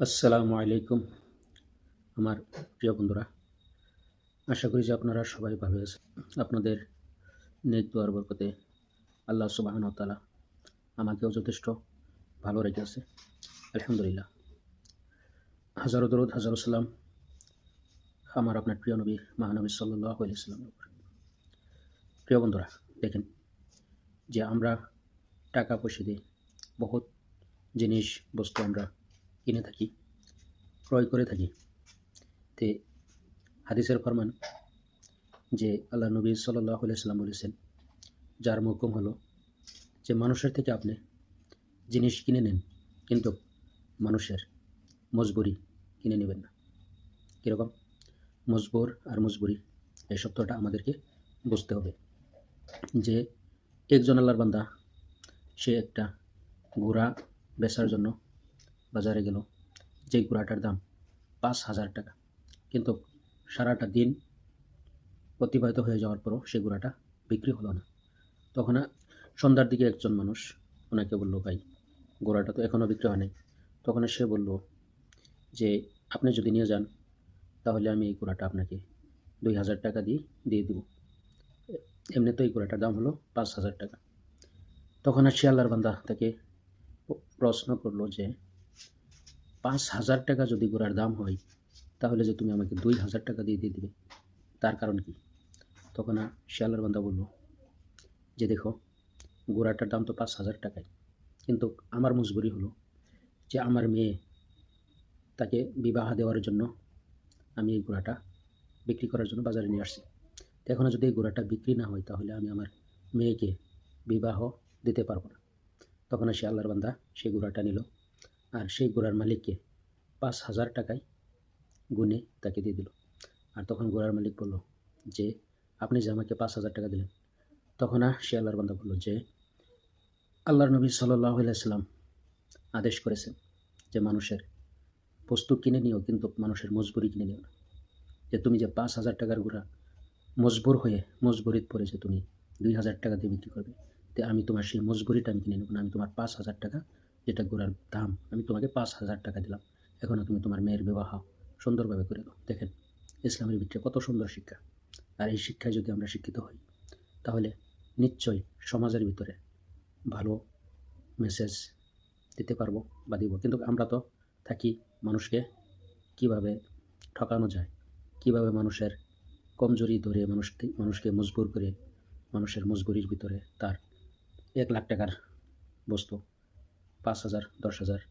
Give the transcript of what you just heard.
আসসালামু আলাইকুম আমার প্রিয় বন্ধুরা। আশা করি যে আপনারা সবাই ভালো আছেন। আপনাদের নেক দুয়ার বরকতে আল্লাহ সুবহানাহু ওয়া তাআলা আমাকেও যথেষ্ট ভালো রেখেছে। আলহামদুলিল্লাহ। হাজারো দরুদ হাজারো সালাম আমার আপনার প্রিয় নবী মহানবী সাল্লাল্লাহু আলাইহি ওয়াসাল্লামের উপর। প্রিয় বন্ধুরা, দেখেন যে আমরা টাকা পয়সা দিয়ে বহুত জিনিস বস্তু আমরা কিনে থাকি, ক্রয় করে থাকি। তে হাদিসের ফরমান যে আল্লাহ নবী সাল্লাল্লাহু আলাইহি ওয়াসাল্লাম বলেছেন, যার হুকুম হলো যে মানুষের থেকে আপনি জিনিস কিনে নেন, কিন্তু মানুষের মজবুরি কিনে নেবেন না। কীরকম? মজবুর আর মজবুরি এই শব্দটা আমাদেরকে বুঝতে হবে। যে একজন আল্লাহর বান্দা, সে একটা ঘোড়া বেচার জন্য বাজারে গেল, যে ঘোড়াটার দাম ৫,০০০ টাকা, কিন্তু সারাটা দিন অতিবাহিত হয়ে যাওয়ার পরও সে ঘোড়াটা বিক্রি হলো না। তখন সন্ধ্যার দিকে একজন মানুষ ওনাকে বলল, ভাই, ঘোড়াটা তো এখনও বিক্রি হয় নাই। তখন সে বলল যে আপনি যদি নিয়ে যান তাহলে আমি এই ঘোড়াটা আপনাকে ২,০০০ টাকা দিয়ে দিব। এমনি তো এই ঘোড়াটার দাম হলো ৫,০০০ টাকা। তখন সে আল্লাহর বান্দা তাকে প্রশ্ন করলো যে ৫,০০০ টাকা যদি ঘোড়ার দাম হয়, তাহলে যে তুমি আমাকে ২,০০০ টাকা দিয়ে দিবে, তার কারণ কি? তখন সে আল্লাহর বান্দা বলল যে দেখো, ঘোড়াটার দাম তো ৫,০০০ টাকায়, কিন্তু আমার মজবুরি হলো যে আমার মেয়ে, তাকে বিবাহ দেওয়ার জন্য আমি এই ঘোড়াটা বিক্রি করার জন্য বাজারে নিয়ে আসছি। তো এখনও যদি এই ঘোড়াটা বিক্রি না হয়, তাহলে আমি আমার মেয়েকে বিবাহ দিতে পারবো না। তখন সে আল্লাহর বান্দা সেই ঘোড়াটা নিল, আর সেই ঘোড়ার মালিককে ৫,০০০ টাকায় গুনে তাকে দিয়ে দিল। আর তখন ঘোড়ার মালিক বলল যে আপনি যে আমাকে ৫,০০০ টাকা দিলেন। তখন সে আল্লাহর বান্দা বলল যে আল্লাহর নবী সাল্লাল্লাহু আলাইহি ওয়াসাল্লাম আদেশ করেছেন যে মানুষের বস্তু কিনে নিও, কিন্তু মানুষের মজবুরি কিনে নিও না। যে তুমি যে ৫,০০০ টাকার ঘোড়া মজবুর হয়ে মজবুরিত পড়ে যে তুমি ২,০০০ টাকা দিয়ে বিক্রি করবে, তো আমি তোমার সেই মজবুরিটা আমি কিনে নেব না। আমি তোমার ৫,০০০ টাকা, যেটা ঘোড়ার দাম, আমি তোমাকে ৫,০০০ টাকা দিলাম। এখনও তুমি তোমার মেয়ের বিবাহ সুন্দরভাবে করে দাও। দেখেন ইসলামের ভিতরে কত সুন্দর শিক্ষা। আর এই শিক্ষায় যদি আমরা শিক্ষিত হই, তাহলে নিশ্চয়ই সমাজের ভিতরে ভালো মেসেজ দিতে পারবো বা দিব। কিন্তু আমরা তো থাকি মানুষকে কিভাবে ঠকানো যায়, কিভাবে মানুষের কমজোরি ধরে মানুষকে মজবুর করে, মানুষের মজবুরির ভিতরে তার ১,০০,০০০ টাকার বস্তু ৫,০০০, ১০,০০০